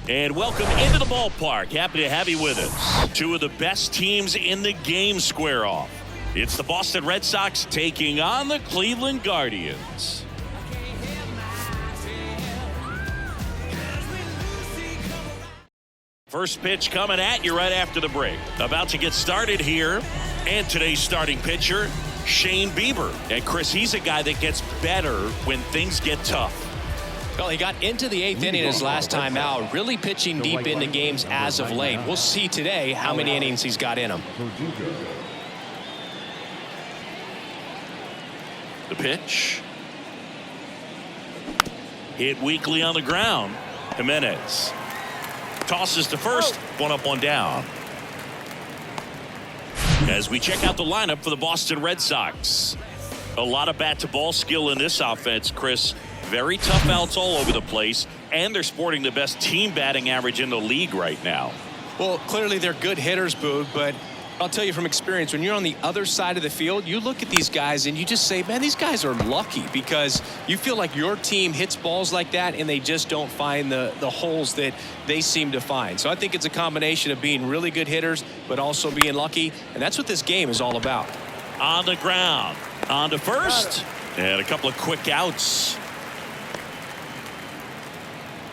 And welcome into the ballpark. Happy to have you with us. Two of the best teams in the game square off. It's the Boston Red Sox taking on the Cleveland Guardians. First pitch coming at you right after the break. About to get started here. And today's starting pitcher, Shane Bieber. And Chris, he's a guy that gets better when things get tough. Well, he got into the 8th inning his last time out, really pitching deep into games as of late. We'll see today how many innings he's got in him. The pitch. Hit weakly on the ground. Jimenez tosses to first. One up, one down. As we check out the lineup for the Boston Red Sox. A lot of bat-to-ball skill in this offense, Chris. Very tough outs all over the place, and they're sporting the best team batting average in the league right now. Well, clearly they're good hitters, Boog, but I'll tell you from experience, when you're on the other side of the field, you look at these guys and you just say, man, these guys are lucky, because you feel like your team hits balls like that and they just don't find the holes that they seem to find. So I think it's a combination of being really good hitters, but also being lucky, and that's what this game is all about. On the ground, on to first, and a couple of quick outs.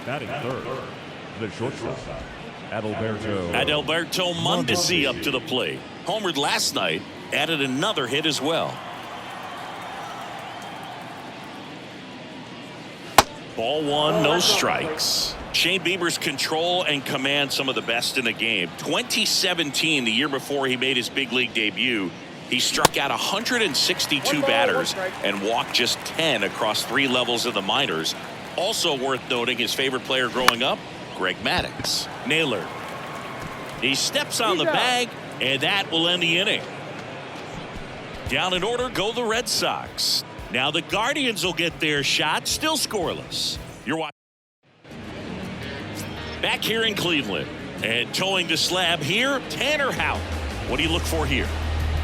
Batting third, the shortstop, Adalberto Mondesi up to the plate. Homered last night, added another hit as well. Ball one, no strikes. Shane Bieber's control and command some of the best in the game. 2017, the year before he made his big league debut, he struck out 162 batters and walked just 10 across 3 levels of the minors. Also worth noting, his favorite player growing up, Greg Maddux. Naylor. He steps on the bag, and that will end the inning. Down in order go the Red Sox. Now the Guardians will get their shot, still scoreless. You're watching. Back here in Cleveland. And towing the slab here, Tanner Houck. What do you look for here?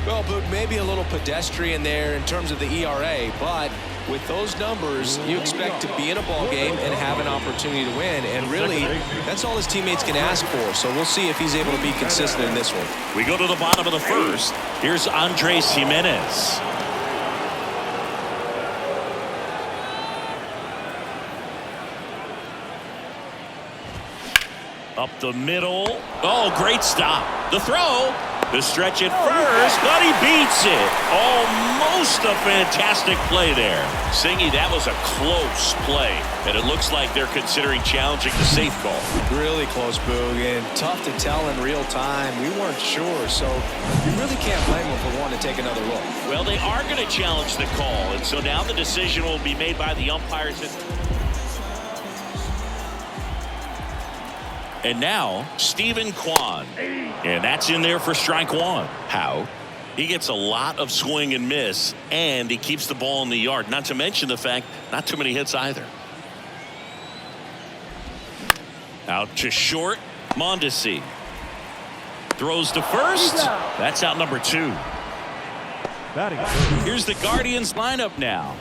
Well, Boog, maybe a little pedestrian there in terms of the ERA, but with those numbers, you expect to be in a ball game and have an opportunity to win, and really, that's all his teammates can ask for. So we'll see if he's able to be consistent in this one. We go to the bottom of the first. Here's Andres Jimenez. Up the middle. Oh, great stop. The throw. The stretch at first, but he beats it. Almost a fantastic play there. Singy, that was a close play, and it looks like they're considering challenging the safe call. Really close, Boog, and tough to tell in real time. We weren't sure, so you really can't blame them for wanting to take another look. Well, they are going to challenge the call, and so now the decision will be made by the umpires. And now, Stephen Kwan. And that's in there for strike one. How? He gets a lot of swing and miss, and he keeps the ball in the yard. Not to mention the fact, not too many hits either. Out to short, Mondesi. Throws to first. That's out number 2. Here's the Guardians lineup now.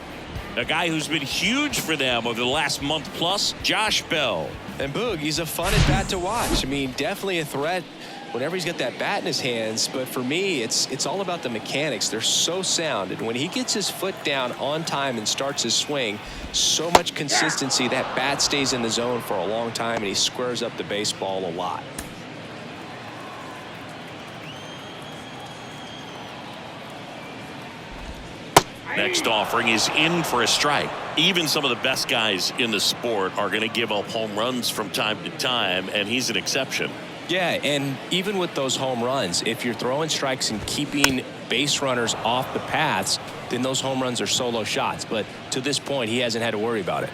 A guy who's been huge for them over the last month plus, Josh Bell. And Boog, he's a fun at bat to watch. I mean, definitely a threat whenever he's got that bat in his hands. But for me, it's all about the mechanics. They're so sound. And when he gets his foot down on time and starts his swing, so much consistency, that bat stays in the zone for a long time, and he squares up the baseball a lot. Next offering is in for a strike. Even some of the best guys in the sport are going to give up home runs from time to time, and he's an exception. Yeah, and even with those home runs, if you're throwing strikes and keeping base runners off the paths, then those home runs are solo shots. But to this point, he hasn't had to worry about it.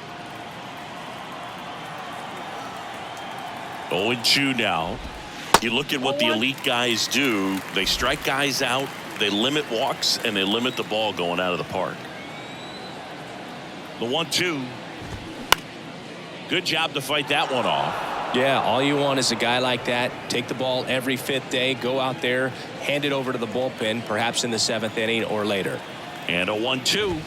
0-2 now. You look at what the elite guys do. They strike guys out, they limit walks, and they limit the ball going out of the park. The 1-2. Good job to fight that one off. Yeah, all you want is a guy like that. Take the ball every 5th day, go out there, hand it over to the bullpen, perhaps in the 7th inning or later. And a 1-2.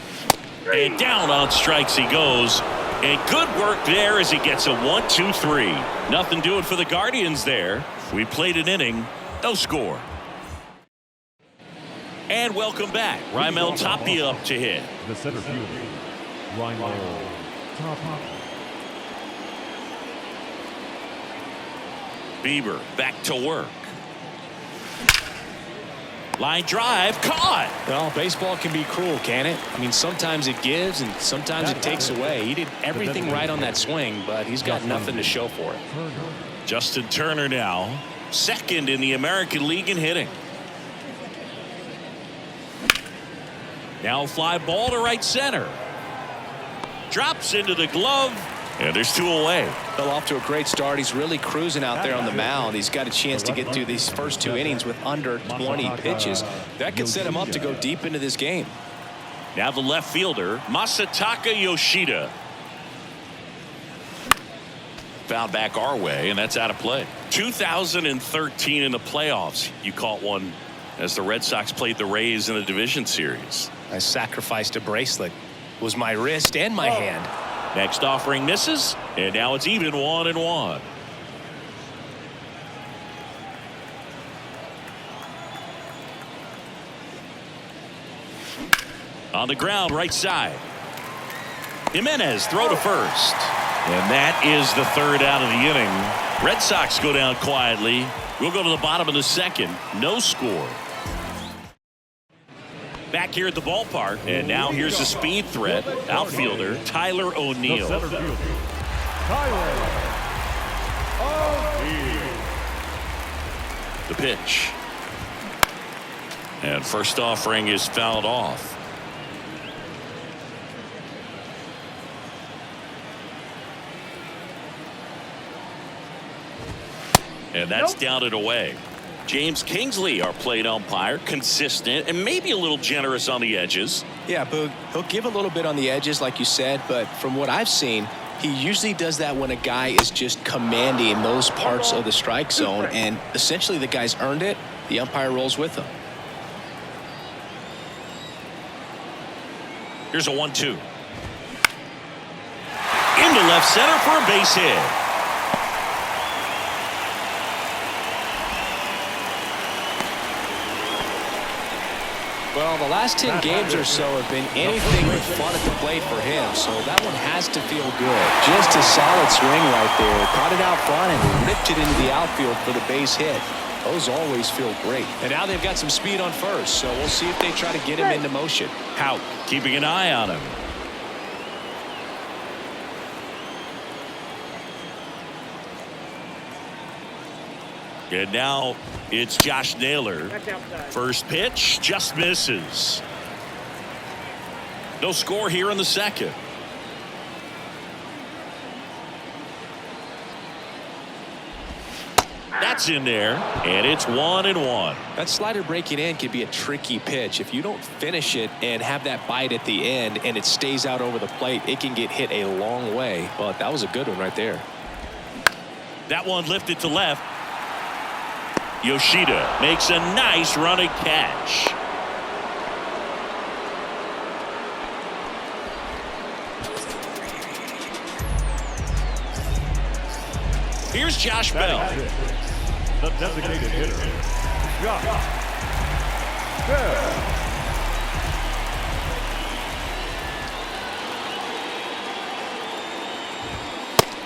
And down on strikes he goes. And good work there as he gets a 1-2-3. Nothing doing for the Guardians there. We played an inning, no score. And welcome back. Raimel Tapia up to hit. The center fielder, Raimel Tapia. Bieber back to work. Line drive, caught. Well, baseball can be cruel, can it? I mean, sometimes it gives and sometimes it takes away. He did everything right on that swing, but he's got nothing to show for it. Justin Turner now, second in the American League in hitting. Now fly ball to right center. Drops into the glove, and there's 2 away. Well, off to a great start. He's really cruising out there on the mound. He's got a chance to get through these first 2 innings with under 20 pitches. That could set him up to go deep into this game. Now the left fielder, Masataka Yoshida. Fouled back our way, and that's out of play. 2013 in the playoffs, you caught one as the Red Sox played the Rays in the division series. I sacrificed a bracelet. It was my wrist and my hand. Next offering misses, and now it's even 1-1. On the ground, right side. Jimenez throw to first. And that is the 3rd out of the inning. Red Sox go down quietly. We'll go to the bottom of the 2nd. No score. Back here at the ballpark, and now here's a speed threat. Outfielder Tyler O'Neill. The center fielder, Tyler O'Neill. The pitch. And first offering is fouled off. And that's down and away. James Kingsley, our plate umpire, consistent and maybe a little generous on the edges. Yeah, Boog, he'll give a little bit on the edges, like you said, but from what I've seen, he usually does that when a guy is just commanding those parts of the strike zone, and essentially the guy's earned it. The umpire rolls with him. Here's a 1-2. Into left center for a base hit. Well, the last 10 games or so have been anything but fun at the plate for him, so that one has to feel good. Just a solid swing right there. Caught it out front and ripped it into the outfield for the base hit. Those always feel great. And now they've got some speed on first, so we'll see if they try to get him into motion. Houck keeping an eye on him. And now it's Josh Naylor. First pitch just misses. No score here in the 2nd. That's in there, and it's 1-1. That slider breaking in can be a tricky pitch. If you don't finish it and have that bite at the end and it stays out over the plate, it can get hit a long way. But that was a good one right there. That one lifted to left. Yoshida makes a nice running catch. Here's Josh Bell. The designated hitter, Josh Bell.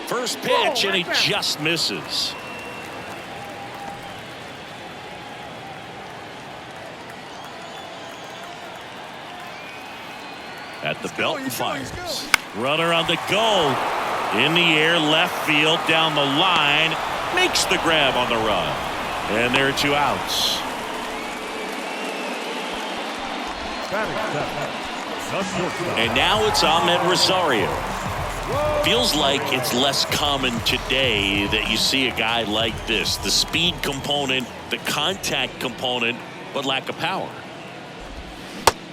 First pitch, and he just misses. At the belt and fires. Runner on the go. In the air, left field, down the line. Makes the grab on the run. And there are 2 outs. And now it's Ahmed Rosario. Feels like it's less common today that you see a guy like this. The speed component, the contact component, but lack of power.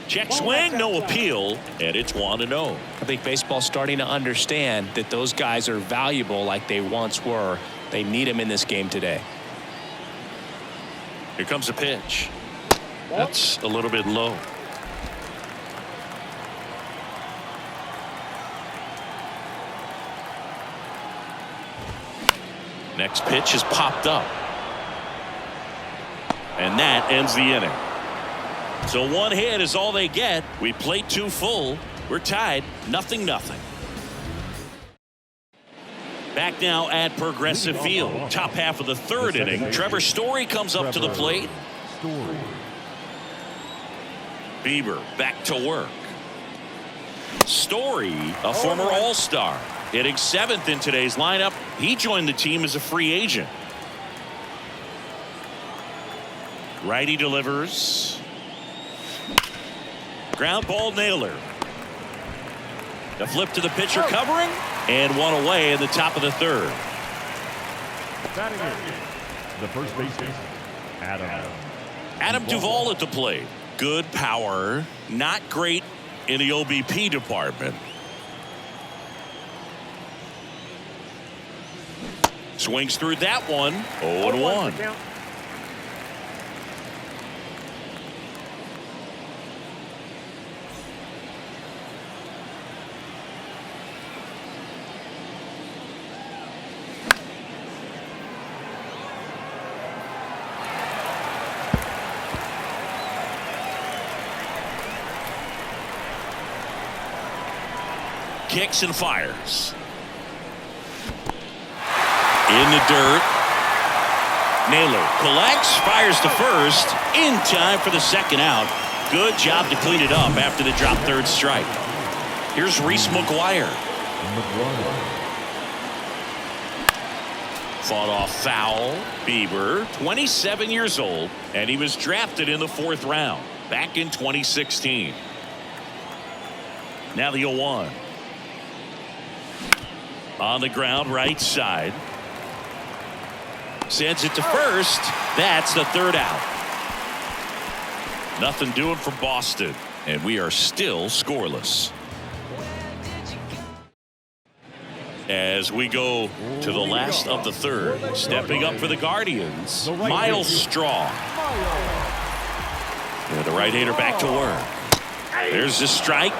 Check swing, no appeal, and it's 1-0. I think baseball's starting to understand that those guys are valuable like they once were. They need them in this game today. Here comes a pitch. That's a little bit low. Next pitch is popped up. And that ends the inning. So one hit is all they get. We played 2 full. We're tied 0-0. Back now at Progressive Field. Top half of the 3rd inning. Trevor Story comes up to the plate. Bieber back to work. Story, a former All-Star, hitting 7th in today's lineup. He joined the team as a free agent. Righty delivers. Ground ball nailer. The flip to the pitcher covering, and one away in the top of the 3rd. Batting in, the first baseman, Adam Duvall at the plate. Good power, not great in the OBP department. Swings through that one. 0-1. Kicks and fires. In the dirt. Naylor collects, fires to first, in time for the 2nd out. Good job to clean it up after the drop 3rd strike. Here's Reese McGuire. Fought off foul. Bieber, 27 years old, and he was drafted in the 4th round back in 2016. Now the 0-1. On the ground, right side. Sends it to first. That's the 3rd out. Nothing doing for Boston, and we are still scoreless. As we go to the last of the 3rd, stepping up for the Guardians, Miles Straw. And the right-hander back to work. There's the strike.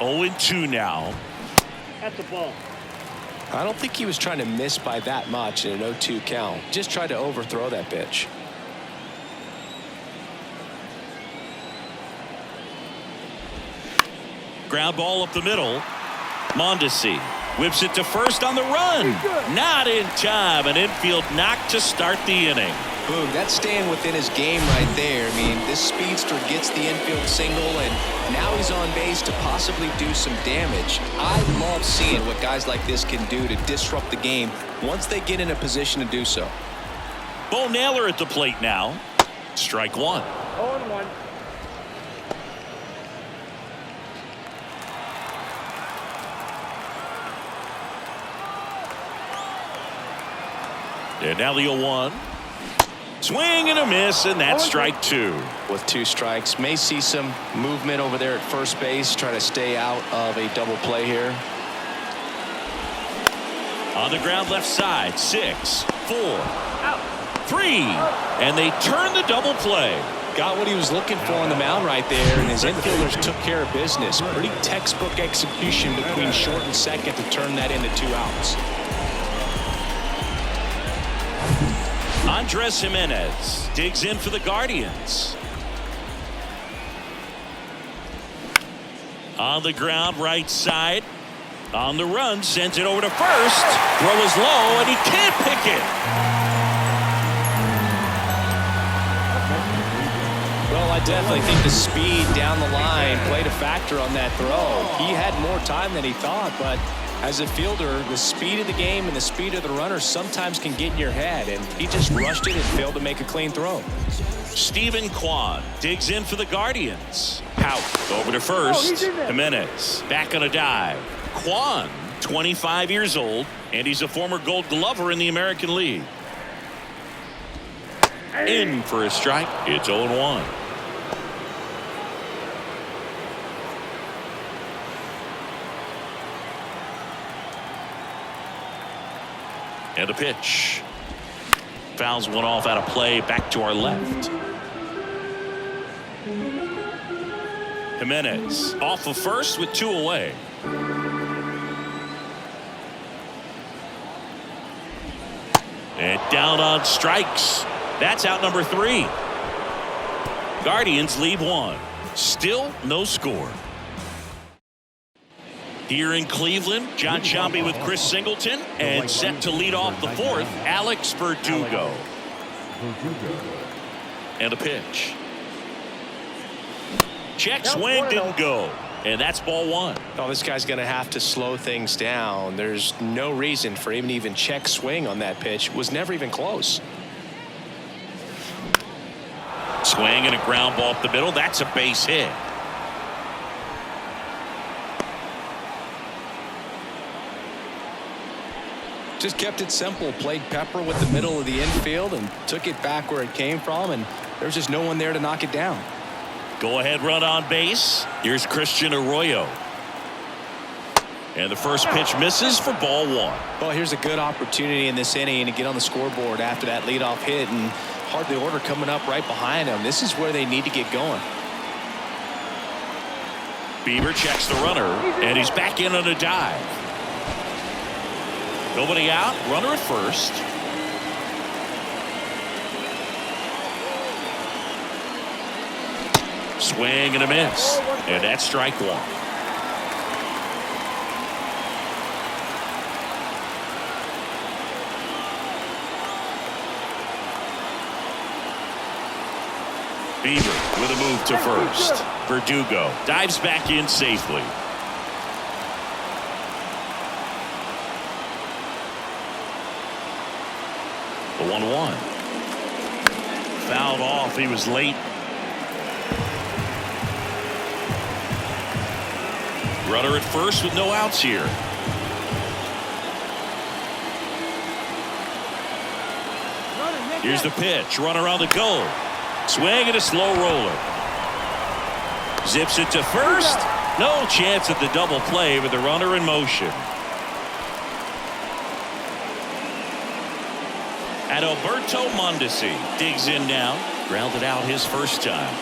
Oh, 0-2 now. At the ball. I don't think he was trying to miss by that much in an 0-2 count. Just tried to overthrow that pitch. Ground ball up the middle. Mondesi whips it to first on the run. Not in time. An infield knock to start the inning. Boom, that's staying within his game right there. I mean, this speedster gets the infield single, and now he's on base to possibly do some damage. I love seeing what guys like this can do to disrupt the game once they get in a position to do so. Bo Naylor at the plate now. Strike 1. 0-1. And now the 0-1. Swing and a miss, and that's strike 2. With 2 strikes, may see some movement over there at first base, try to stay out of a double play here. On the ground left side, 6, 4, 3, and they turn the double play. Got what he was looking for on the mound right there, and his infielders took care of business. Pretty textbook execution between short and second to turn that into 2 outs. Andres Jimenez digs in for the Guardians. On the ground, right side. On the run, sends it over to first. Throw is low, and he can't pick it. Well, I definitely think the speed down the line played a factor on that throw. He had more time than he thought, but as a fielder, the speed of the game and the speed of the runner sometimes can get in your head, and he just rushed it and failed to make a clean throw. Stephen Kwan digs in for the Guardians. Out over to first. Jimenez back on a dive. Kwan, 25 years old, and he's a former Gold Glover in the American League. In for a strike. It's 0-1. And the pitch. Fouls one off out of play. Back to our left. Jimenez off of first with 2 away. And down on strikes. That's out number 3. Guardians leave 1. Still no score. Here in Cleveland, John Sciambi with Chris Singleton, and set to lead off the 4th, Alex Verdugo. And a pitch. Check swing, didn't go. And that's ball 1. Oh, this guy's going to have to slow things down. There's no reason for him to even check swing on that pitch. Was never even close. Swing and a ground ball up the middle. That's a base hit. Just kept it simple. Played pepper with the middle of the infield and took it back where it came from, and there's just no one there to knock it down. Go ahead run on base. Here's Christian Arroyo. And the first pitch misses for ball 1. Well, here's a good opportunity in this inning to get on the scoreboard after that leadoff hit, and hardly order coming up right behind him. This is where they need to get going. Bieber checks the runner, and he's back in on a dive. Nobody out, runner at first. Swing and a miss, and that's strike 1. Bieber with a move to first. Verdugo dives back in safely. The 1-1. Fouled off. He was late. Runner at first with no outs here. Here's the pitch. Runner on the go. Swing and a slow roller. Zips it to first. No chance at the double play with the runner in motion. Adalberto Mondesi digs in now. Grounded out his first time.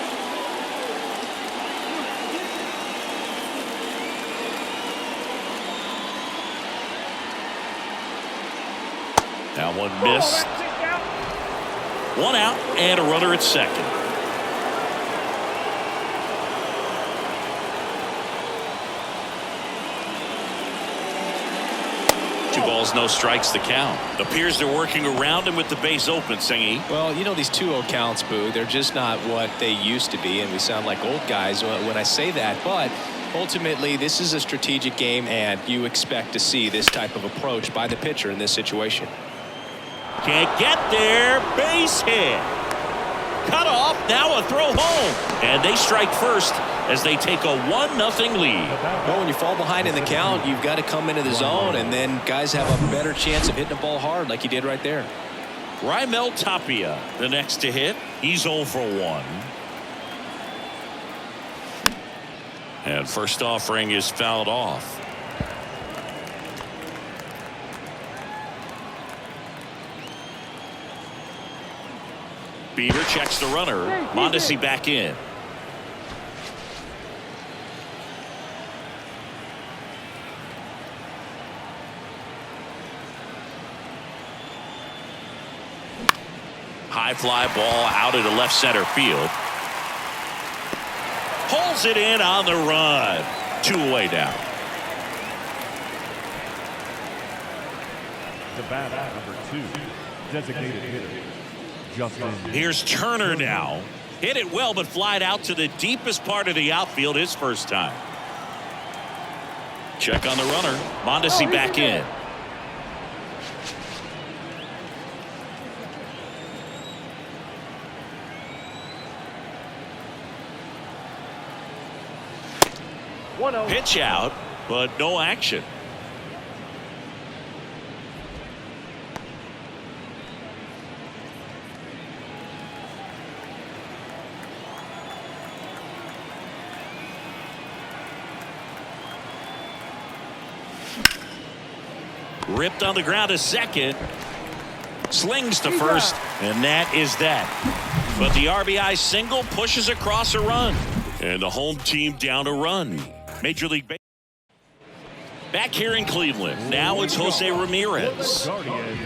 That one missed. 1 out and a runner at second. Two balls, no strikes, the count. Appears they're working around him with the base open, Singy. Well, you know, these 2-0 counts, Boo, they're just not what they used to be, and we sound like old guys when I say that, but ultimately this is a strategic game, and you expect to see this type of approach by the pitcher in this situation. Can't get there. Base hit. Cut off. Now a throw home. And they strike first as they take a 1-0 lead. Well, when you fall behind in the count, you've got to come into the zone, and then guys have a better chance of hitting the ball hard like he did right there. Raimel Tapia, the next to hit. He's 0 for 1. And first offering is fouled off. Bieber checks the runner. Mondesi back in. High fly ball out into left center field. Pulls it in on the run. 2 away now. The bat number 2, designated hitter. Here's Turner now. Hit it well, but flied out to the deepest part of the outfield his first time. Check on the runner. Mondesi back in. Pitch out, but no action. Ripped on the ground to second. Slings to first, and that is that. But the RBI single pushes across a run. And the home team down a run. Major League Baseball. Back here in Cleveland, now it's Jose Ramirez.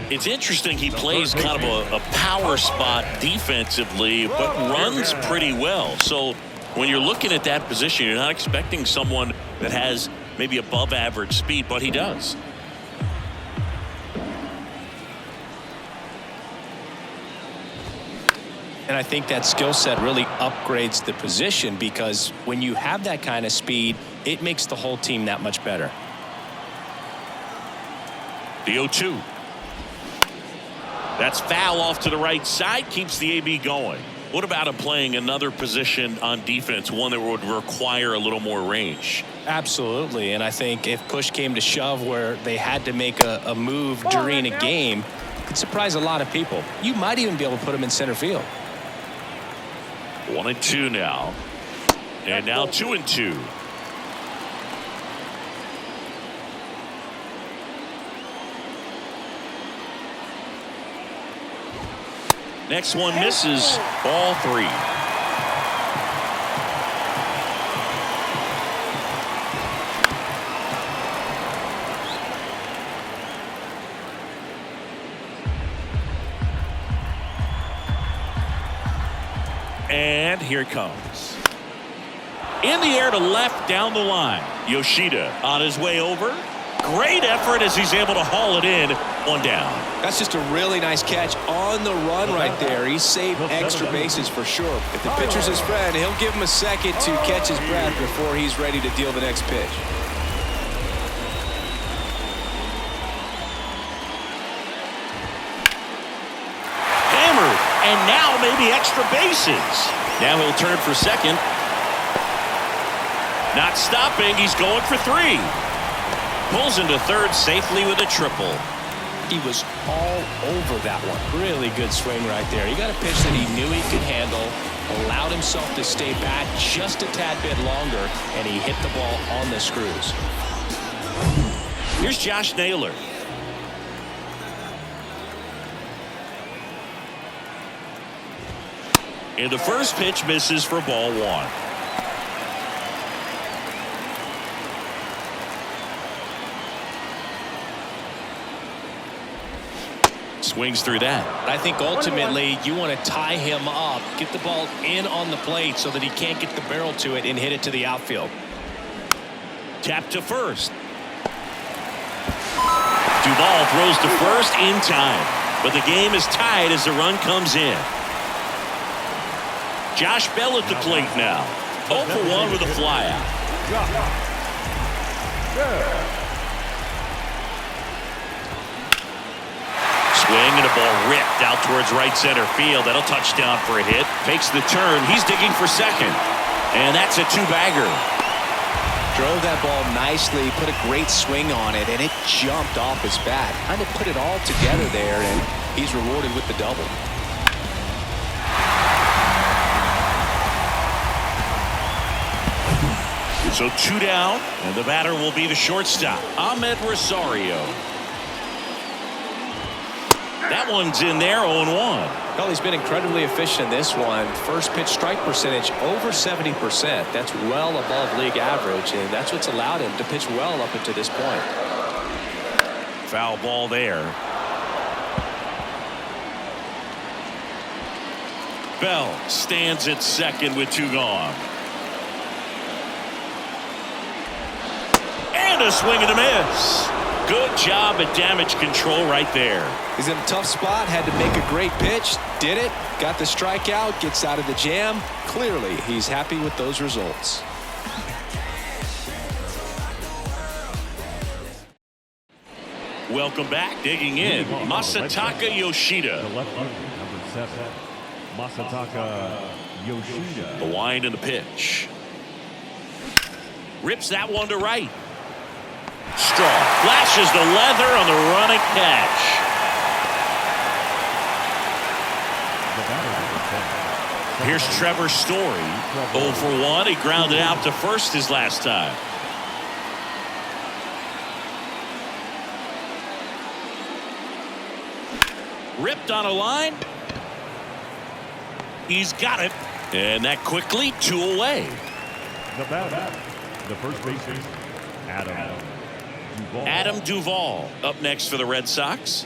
It's interesting, he plays kind of a power spot defensively, but runs pretty well. So when you're looking at that position, you're not expecting someone that has maybe above average speed, but he does. And I think that skill set really upgrades the position, because when you have that kind of speed, it makes the whole team that much better. The 0-2. That's foul off to the right side, keeps the AB going. What about him playing another position on defense, one that would require a little more range? Absolutely, and I think if push came to shove where they had to make a move during a game, it could surprise a lot of people. You might even be able to put him in center field. 1-2 now. And now 2-2. Next one misses. Ball 3. And here it comes. In the air to left down the line. Yoshida on his way over. Great effort as he's able to haul it in. One down. That's just a really nice catch on the run right there. He saved extra bases for sure. If the pitcher's his friend, he'll give him a second to catch his breath before he's ready to deal the next pitch. Hammered, and now maybe extra bases. Now he'll turn for second. Not stopping, he's going for 3. Pulls into third safely with a triple. He was all over that one. Really good swing right there. He got a pitch that he knew he could handle, allowed himself to stay back just a tad bit longer, and he hit the ball on the screws. Here's Josh Naylor. And the first pitch misses for ball 1. Swings through that. I think ultimately you want to tie him up, get the ball in on the plate so that he can't get the barrel to it and hit it to the outfield. Tap to first. Duvall throws to first in time, but the game is tied as the run comes in. Josh Bell at the plate now. 0 for 1 with a flyout. Swing and a ball ripped out towards right center field. That'll touch down for a hit. Takes the turn. He's digging for second. And that's a 2-bagger. Drove that ball nicely, put a great swing on it, and it jumped off his bat. Kind of put it all together there, and he's rewarded with the double. So 2 down, and the batter will be the shortstop, Ahmed Rosario. That one's in there, 0-1. Well, he's been incredibly efficient in this one. First pitch strike percentage over 70%. That's well above league average, and that's what's allowed him to pitch well up until this point. Foul ball there. Bell stands at second with 2 gone. And a swing and a miss. Good job at damage control right there. He's in a tough spot, had to make a great pitch, did it, got the strikeout, gets out of the jam. Clearly, he's happy with those results. Welcome back. Digging in, Masataka Yoshida. The left-hander, number 7, Masataka Yoshida. The wind and the pitch. Rips that one to right. Strong flashes the leather on the running catch. Here's Trevor Story. 0 for 1. He grounded out to first his last time. Ripped on a line. He's got it. And that quickly 2 away. The batter, the first baseman, Adam Duvall. Adam Duvall up next for the Red Sox.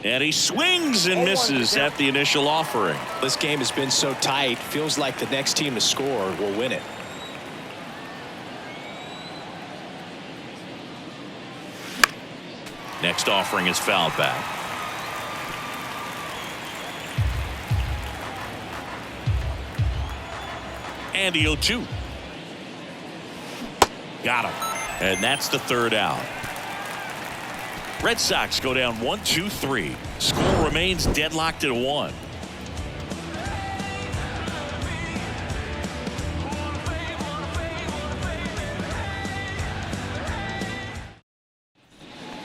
And he swings and misses at the initial offering. This game has been so tight. Feels like the next team to score will win it. Next offering is fouled back. And the 0-2. Got him. And that's the 3rd out. Red Sox go down 1-2-3. Score remains deadlocked at 1.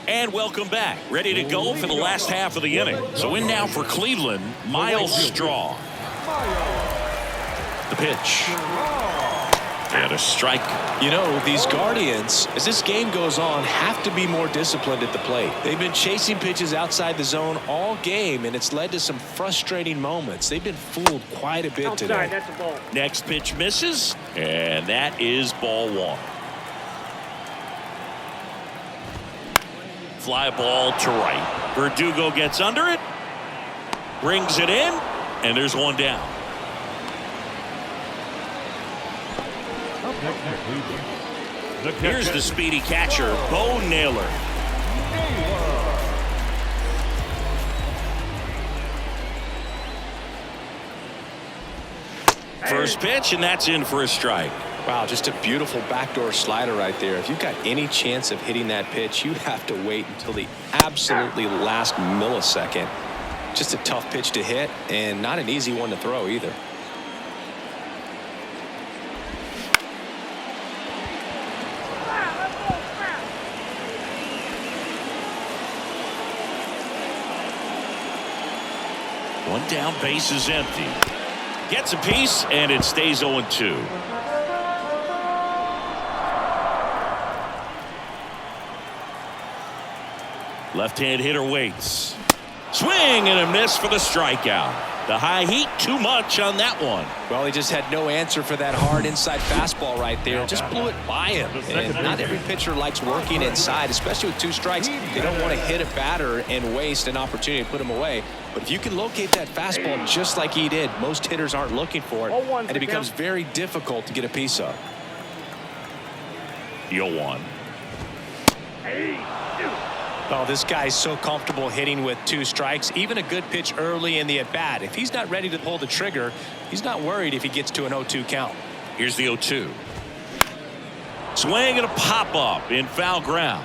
And welcome back. Ready to go for the last half of the inning. So in now for Cleveland, Miles Straw. The pitch. And a strike. You know, these Guardians, as this game goes on, have to be more disciplined at the plate. They've been chasing pitches outside the zone all game, and it's led to some frustrating moments. They've been fooled quite a bit today. Outside, that's a ball. Next pitch misses, and that is ball 1. Fly ball to right. Verdugo gets under it, brings it in, and there's one down. Here's the speedy catcher, Bo Naylor. First pitch, and that's in for a strike. Wow, just a beautiful backdoor slider right there. If you've got any chance of hitting that pitch, you have to wait until the absolutely last millisecond. Just a tough pitch to hit, and not an easy one to throw either. One down, base is empty. Gets a piece, and it stays 0-2. Left-hand hitter waits. Swing and a miss for the strikeout. The high heat, too much on that one. Well, he just had no answer for that hard inside fastball right there. Just blew it by him. And not every pitcher likes working inside, especially with 2 strikes. They don't want to hit a batter and waste an opportunity to put him away. But if you can locate that fastball just like he did, most hitters aren't looking for it, and it becomes very difficult to get a piece of. 0-1. Oh, this guy's so comfortable hitting with 2 strikes. Even a good pitch early in the at-bat. If he's not ready to pull the trigger, he's not worried if he gets to an 0-2 count. Here's the 0-2. Swing and a pop-up in foul ground.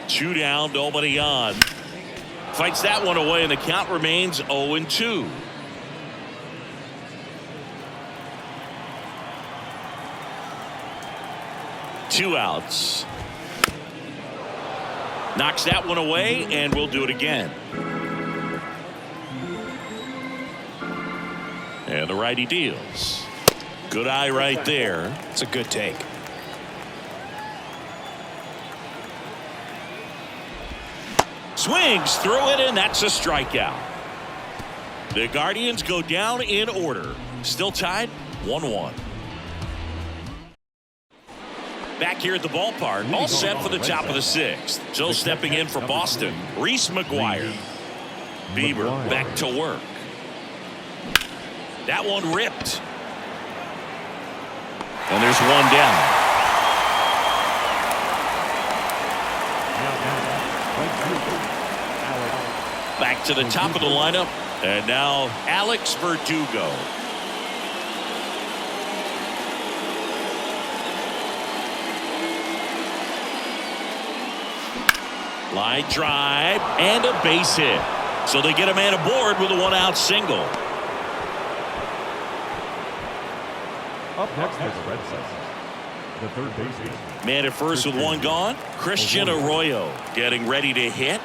Two down, nobody on. Fights that one away, and the count remains 0-2. Two outs. Knocks that one away, and we'll do it again. And the righty deals. Good eye right there. It's a good take. Swings through it, and that's a strikeout. The Guardians go down in order. Still tied 1-1. Back here at the ballpark, all set for the top of the 6th. So stepping in for Boston, Reese McGuire. Bieber back to work. That one ripped. And there's one down. Back to the top of the lineup. And now Alex Verdugo. Line drive and a base hit. So they get a man aboard with a 1-out single. Up next is the Red Sox. The third baseman. Man at first with one gone. Christian Arroyo getting ready to hit.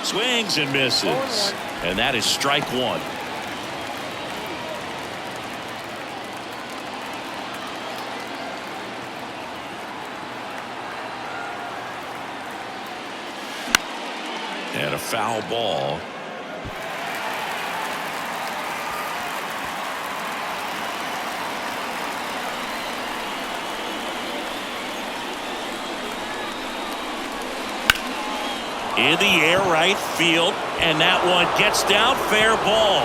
Swings and misses. And that is strike one. And a foul ball. In the air, right field, and that one gets down, fair ball.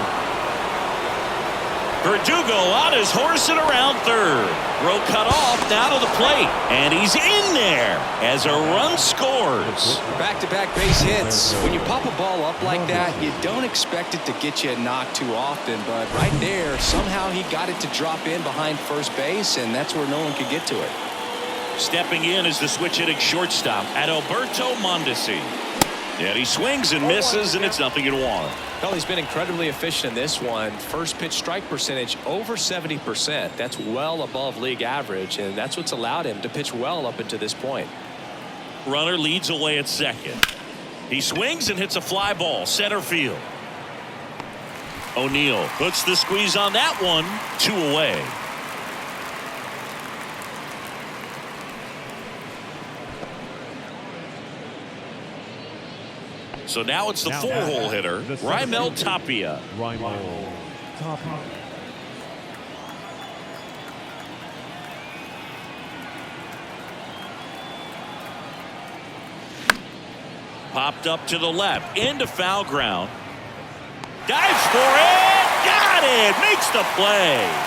Verdugo on his horse and around third. Throw cut off, now to the plate, and he's in there as a run scores. Back-to-back base hits. When you pop a ball up like that, you don't expect it to get you a knock too often, but right there, somehow he got it to drop in behind first base, and that's where no one could get to it. Stepping in is the switch-hitting shortstop, Adalberto Mondesi. And he swings and misses, and it's 0-1. Well, he's been incredibly efficient in this one. First pitch strike percentage over 70%. That's well above league average, and that's what's allowed him to pitch well up until this point. Runner leads away at second. He swings and hits a fly ball, center field. O'Neill puts the squeeze on that one, 2 away. So now it's the four-hole hitter, Raimel Tapia. Raimel Tapia. Popped up to the left, into foul ground. Dives for it, got it, makes the play.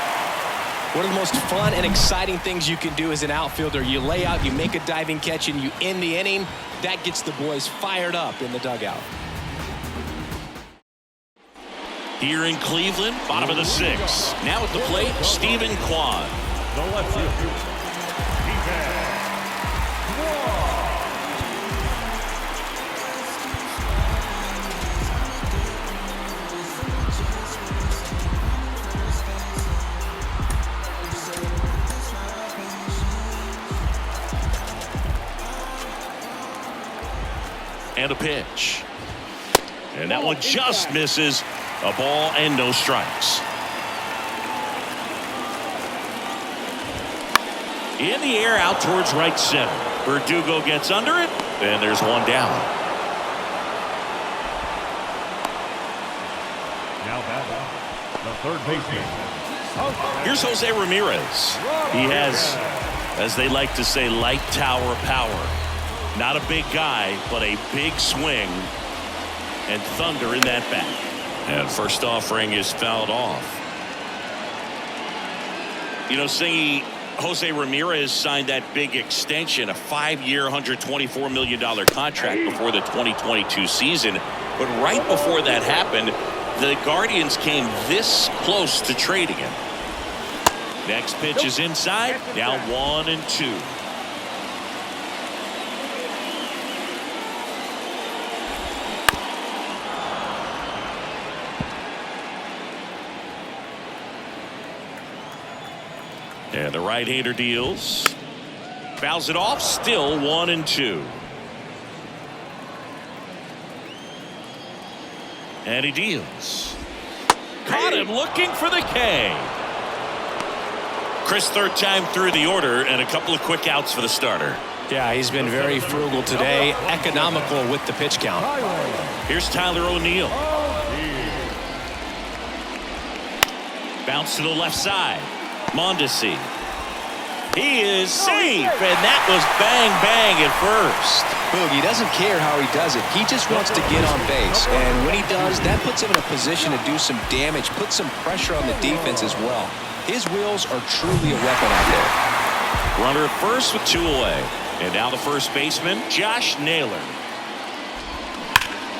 One of the most fun and exciting things you can do as an outfielder, you lay out, you make a diving catch, and you end the inning. That gets the boys fired up in the dugout. Here in Cleveland, bottom of the 6th. Now at the plate, Stephen Kwan. The left fielder. And a pitch. And that one just misses. A ball and no strikes. In the air out towards right center. Verdugo gets under it, and there's one down. Now batting, the third baseman. Here's Jose Ramirez. He has, as they like to say, light tower power. Not a big guy, but a big swing and thunder in that bat. And first offering is fouled off. You know, Singy, Jose Ramirez signed that big extension, a 5-year, $124 million contract before the 2022 season. But right before that happened, the Guardians came this close to trading him. Next pitch is inside, now 1-2. And the right-hander deals. Fouls it off, still 1-2. And he deals. Caught him looking for the K. Chris, third time through the order, and a couple of quick outs for the starter. Yeah, he's been very frugal today, economical with the pitch count. Here's Tyler O'Neill. Bounce to the left side. Mondesi. He is safe, and that was bang, bang at first. Boogie doesn't care how he does it. He just wants to get on base, and when he does, that puts him in a position to do some damage, put some pressure on the defense as well. His wheels are truly a weapon out there. Runner at first with 2 away. And now the first baseman, Josh Naylor.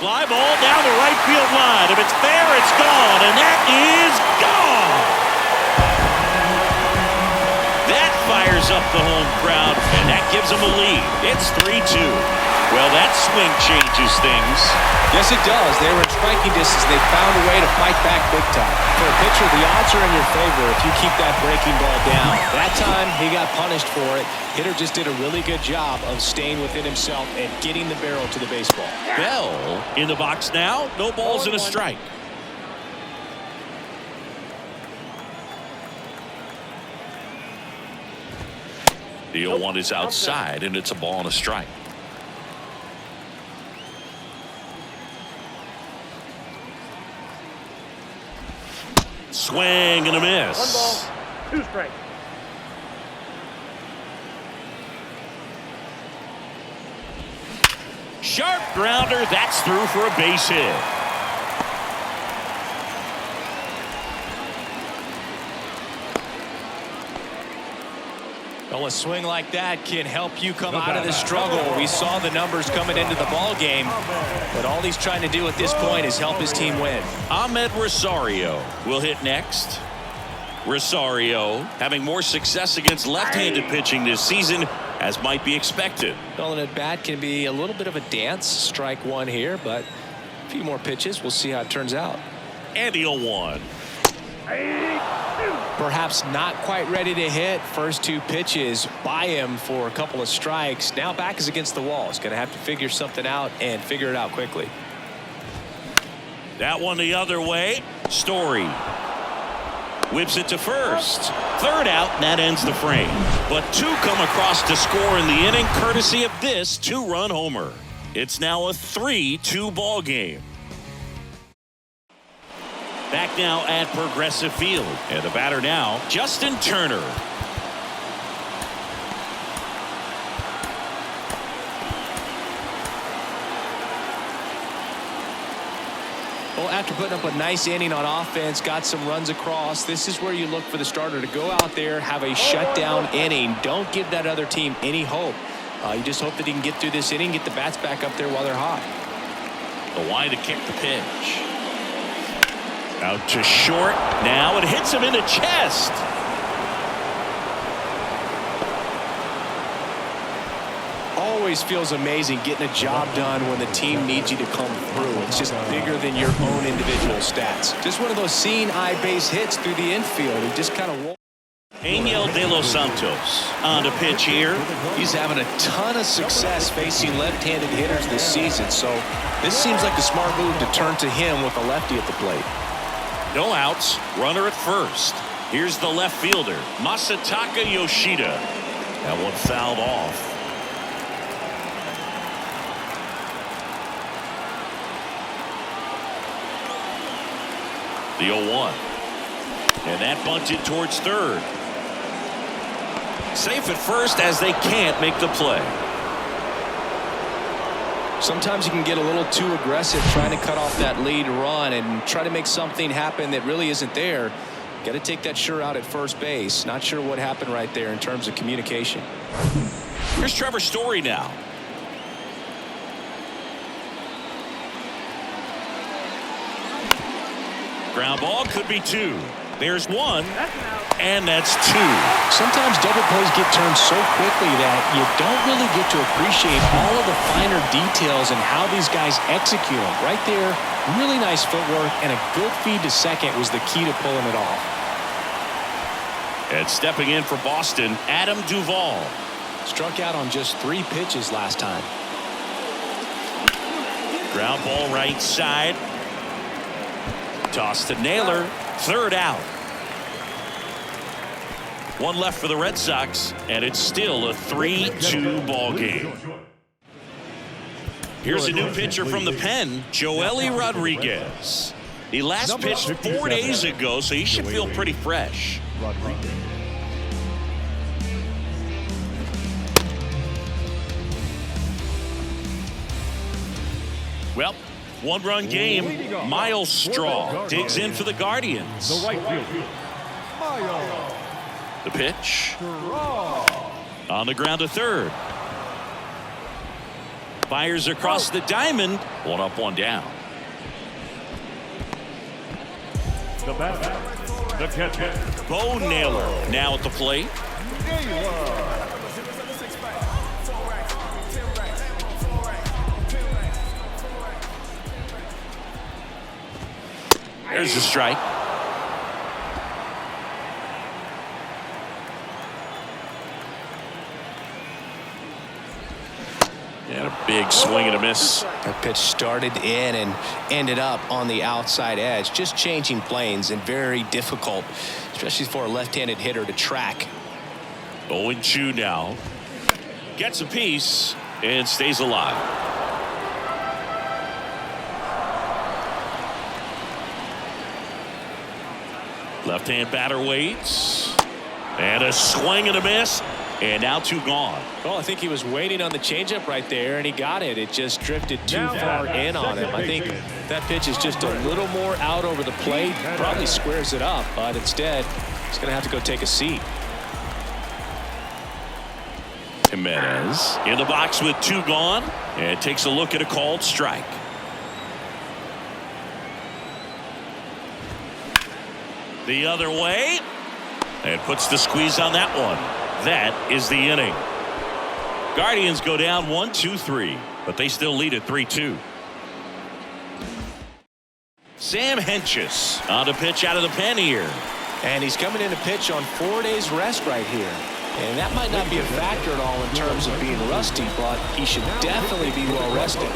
Fly ball down the right field line. If it's there, it's gone, and that is gone. That fires up the home crowd, and that gives them a lead. It's 3-2. Well, that swing changes things. Yes, it does. They were in striking distance. They found a way to fight back big time. For a pitcher, the odds are in your favor if you keep that breaking ball down. That time, he got punished for it. Hitter just did a really good job of staying within himself and getting the barrel to the baseball. Bell in the box now. No balls and a strike. The 0-1 is outside, and it's a ball and a strike. Swing and a miss. 1 ball, 2 strikes. Sharp grounder. That's through for a base hit. Well, a swing like that can help you come out of the struggle. We saw the numbers coming into the ball game, but all he's trying to do at this point is help his team win. Ahmed Rosario will hit next. Rosario having more success against left-handed pitching this season, as might be expected. Well, an at-bat can be a little bit of a dance. Strike one here, but a few more pitches. We'll see how it turns out. And the 0-1. Perhaps not quite ready to hit. First 2 pitches by him for a couple of strikes. Now back is against the wall. He's going to have to figure something out and figure it out quickly. That one the other way. Story whips it to first. Third out, and that ends the frame. But 2 come across to score in the inning, courtesy of this 2-run homer. It's now a 3-2 ball game. Back now at Progressive Field. And the batter now, Justin Turner. Well, after putting up a nice inning on offense, got some runs across, this is where you look for the starter to go out there, have a shutdown inning. Don't give that other team any hope. You just hope that he can get through this inning, get the bats back up there while they're hot. The wide to kick the pitch. Out to short. Now it hits him in the chest. Always feels amazing getting a job done when the team needs you to come through. It's just bigger than your own individual stats. Just one of those seeing eye base hits through the infield. He just kind of Angel De Los Santos on the pitch here. He's having a ton of success facing left-handed hitters this season, so this seems like a smart move to turn to him with a lefty at the plate. No outs, runner at first. Here's the left fielder, Masataka Yoshida. That one fouled off. The 0-1. And that bunted towards third. Safe at first as they can't make the play. Sometimes you can get a little too aggressive trying to cut off that lead run and try to make something happen that really isn't there. Got to take that sure out at first base. Not sure what happened right there in terms of communication. Here's Trevor Story now. Ground ball could be 2. There's 1. And that's 2. Sometimes double plays get turned so quickly that you don't really get to appreciate all of the finer details and how these guys execute them. Right there, really nice footwork, and a good feed to second was the key to pulling it off. And stepping in for Boston, Adam Duvall. Struck out on just 3 pitches last time. Ground ball right side. Toss to Naylor. Third out. 1 left for the Red Sox, and it's still a 3-2 ball game. Here's a new pitcher from the pen, Joely Rodriguez. He last pitched 4 days ago, so he should feel pretty fresh. Well, 1-run game. Miles Straw digs in for the Guardians. The right fielder, Miles. The pitch. On the ground to third. Fires across the diamond. 1 up, 1 down. The batter, the catcher, Bo Naylor now at the plate. There's a strike. And a big swing and a miss. That pitch started in and ended up on the outside edge. Just changing planes and very difficult, especially for a left-handed hitter to track. 0-2 now. Gets a piece and stays alive. Left-hand batter waits. And a swing and a miss. And now 2 gone. Well, I think he was waiting on the changeup right there, and he got it. It just drifted too far in on him. I think that pitch is just a little more out over the plate. Probably squares it up, but instead, he's going to have to go take a seat. Jimenez in the box with 2 gone. And takes a look at a called strike. The other way. And puts the squeeze on that one. That is the inning. Guardians go down 1-2-3, but they still lead at 3-2. Sam Hentges on a pitch out of the pen here. And he's coming in to pitch on 4 days rest right here. And that might not be a factor at all in terms of being rusty, but he should definitely be well rested.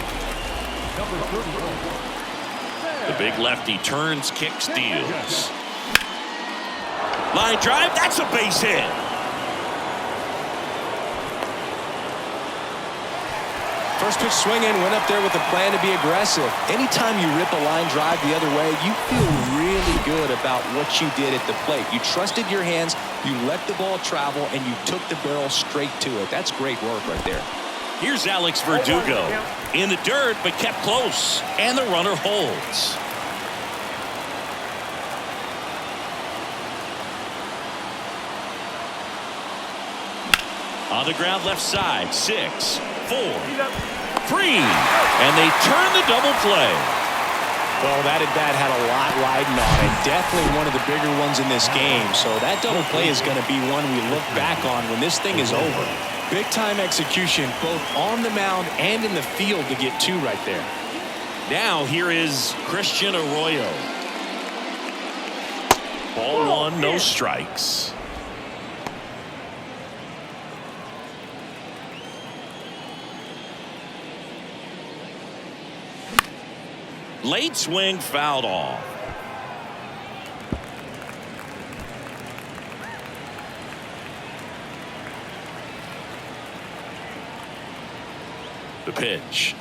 The big lefty turns, kicks, deals. Line drive, that's a base hit. First pitch swinging, went up there with a plan to be aggressive. Anytime you rip a line drive the other way, you feel really good about what you did at the plate. You trusted your hands, you let the ball travel, and you took the barrel straight to it. That's great work right there. Here's Alex Verdugo in the dirt, but kept close, and the runner holds. On the ground left side, 6, 4, 3, and they turn the double play. Well, that at bat had a lot riding on it. Definitely one of the bigger ones in this game. So that double play is going to be one we look back on when this thing is over. Big time execution both on the mound and in the field to get 2 right there. Now here is Christian Arroyo. Ball 1, no strikes. Late swing fouled off. The pitch.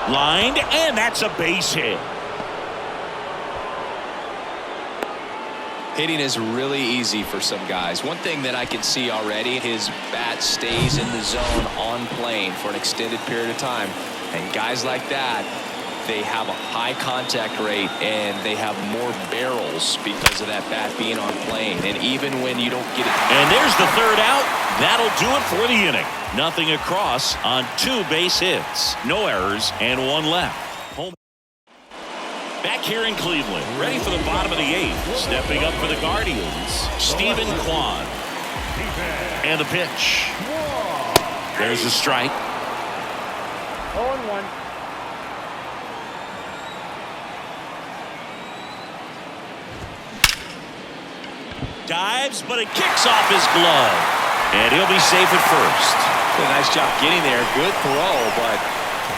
Lined, and that's a base hit. Hitting is really easy for some guys. One thing that I can see already, his bat stays in the zone on plane for an extended period of time. And guys like that, they have a high contact rate and they have more barrels because of that bat being on plane. And even when you don't get it. And there's the 3rd out. That'll do it for the inning. Nothing across on 2 base hits. No errors and 1 left. Home. Back here in Cleveland, ready for the bottom of the 8th. Stepping up for the Guardians, Stephen Kwan. And the pitch. There's a strike. 0-1. Dives, but it kicks off his glove. And he'll be safe at first. Did a nice job getting there. Good throw, but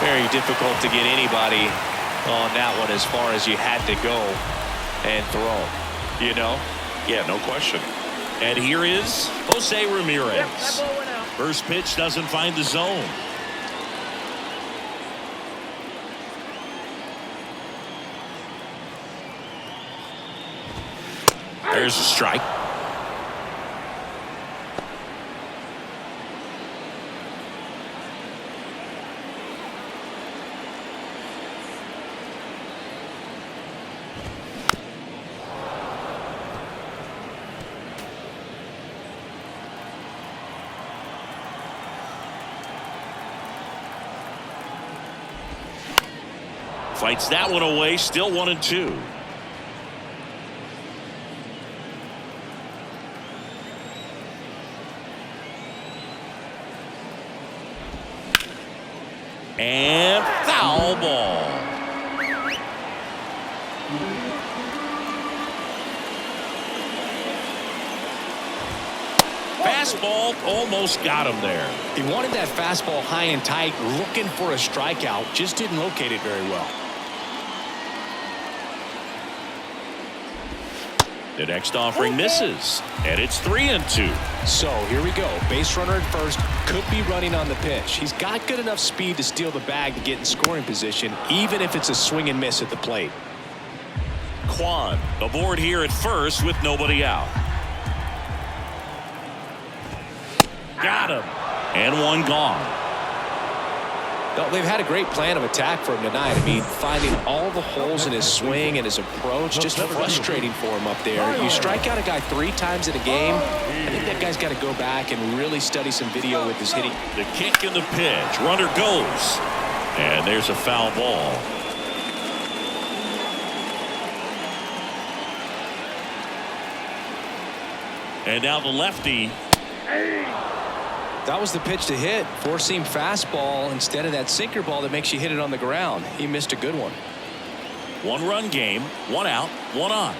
very difficult to get anybody on that one as far as you had to go and throw. You know? Yeah, no question. And here is Jose Ramirez. Yep, that ball went out. First pitch doesn't find the zone. There's a strike. Fights that one away, still 1-2. And foul ball. Fastball almost got him there. He wanted that fastball high and tight, looking for a strikeout. Just didn't locate it very well. The next offering misses, and it's 3-2. So here we go. Base runner at first, could be running on the pitch. He's got good enough speed to steal the bag to get in scoring position, even if it's a swing and miss at the plate. Kwan aboard here at first with nobody out. Got him. And one gone. No, they've had a great plan of attack for him tonight. I mean, finding all the holes in his swing and his approach, just frustrating for him up there. You strike out a guy 3 times in a game, I think that guy's got to go back and really study some video with his hitting. The kick and the pitch. Runner goes. And there's a foul ball. And now the lefty. That was the pitch to hit. 4-seam fastball instead of that sinker ball that makes you hit it on the ground. He missed a good one. 1-run game, 1 out, 1 on.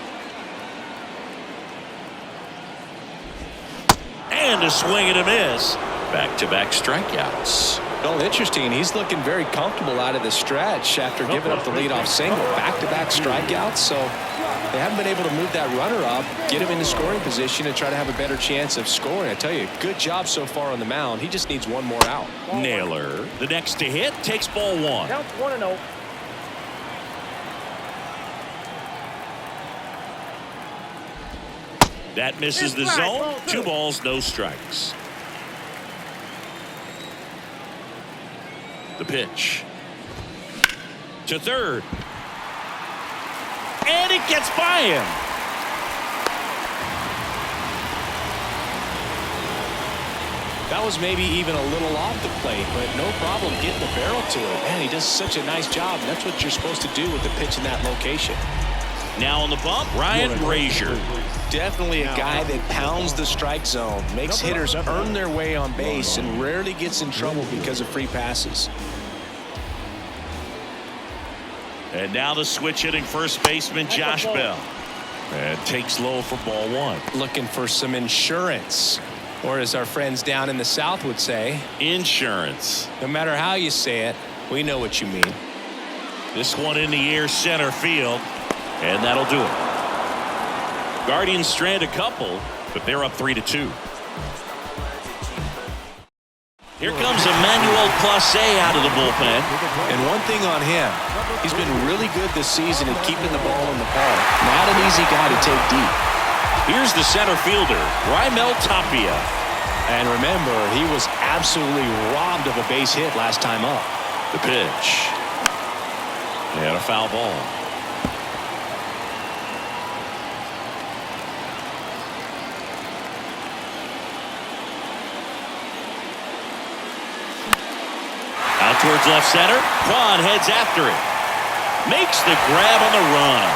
And a swing and a miss. Back-to-back strikeouts. Well, interesting. He's looking very comfortable out of the stretch after giving up the leadoff single. Back-to-back strikeouts. So they haven't been able to move that runner up, get him into scoring position, and try to have a better chance of scoring. I tell you, good job so far on the mound. He just needs 1 more out. Naylor, the next to hit, takes ball 1. Counts 1-0. That misses the zone. 2 balls, no strikes. The pitch. To third. And it gets by him. That was maybe even a little off the plate, but no problem getting the barrel to it. Man, he does such a nice job. And that's what you're supposed to do with the pitch in that location. Now on the bump, Ryan Brazier. Definitely a guy that pounds the strike zone, makes hitters earn their way on base, and rarely gets in trouble because of free passes. And now the switch hitting first baseman Josh Bell. And takes low for ball 1. Looking for some insurance, or as our friends down in the South would say, insurance. No matter how you say it, we know what you mean. This one in the air, center field, and that'll do it. Guardians strand a couple, but they're up 3-2. Here comes Emmanuel Clase out of the bullpen. And one thing on him, he's been really good this season at keeping the ball in the park. Not an easy guy to take deep. Here's the center fielder, Raimel Tapia. And remember, he was absolutely robbed of a base hit last time up. The pitch. And a foul ball. Out towards left center. Kwan heads after it. Makes the grab on the run.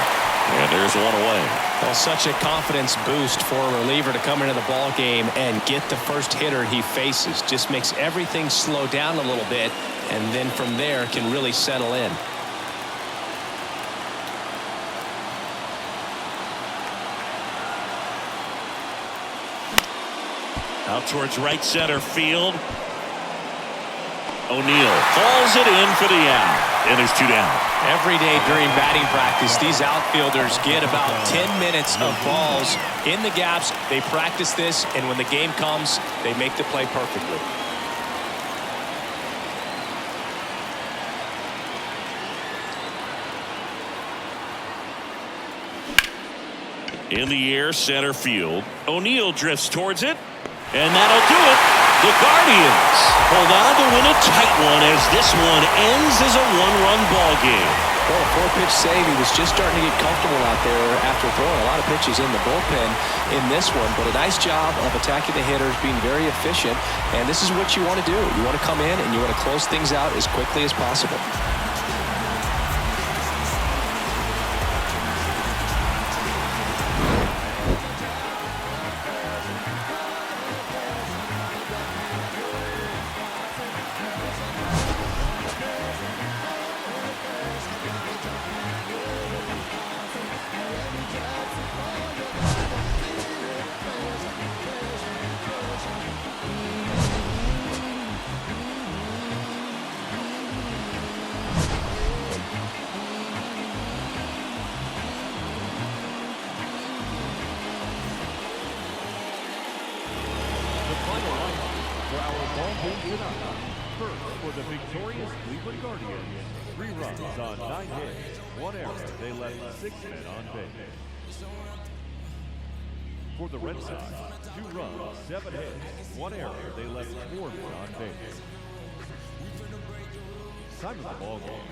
And there's 1 away. Well, such a confidence boost for a reliever to come into the ball game and get the first hitter he faces. Just makes everything slow down a little bit, and then from there can really settle in. Out towards right center field. O'Neill falls it in for the out. And there's 2 down. Every day during batting practice, these outfielders get about 10 minutes of balls in the gaps. They practice this, and when the game comes, they make the play perfectly. In the air, center field. O'Neill drifts towards it. And that'll do it. The Guardians hold on to win a tight one as this one ends as a 1-run ball game. Well, a 4-pitch save. He was just starting to get comfortable out there after throwing a lot of pitches in the bullpen in this one. But a nice job of attacking the hitters, being very efficient. And this is what you want to do. You want to come in and you want to close things out as quickly as possible. our ball game tonight. First, for the victorious Cleveland Guardians, 3 runs on 9 hits, 1 error. They left 6 men on base. For the Red Sox, 2 runs, 7 hits, 1 error. They left 4 men on base. Time of the ball game,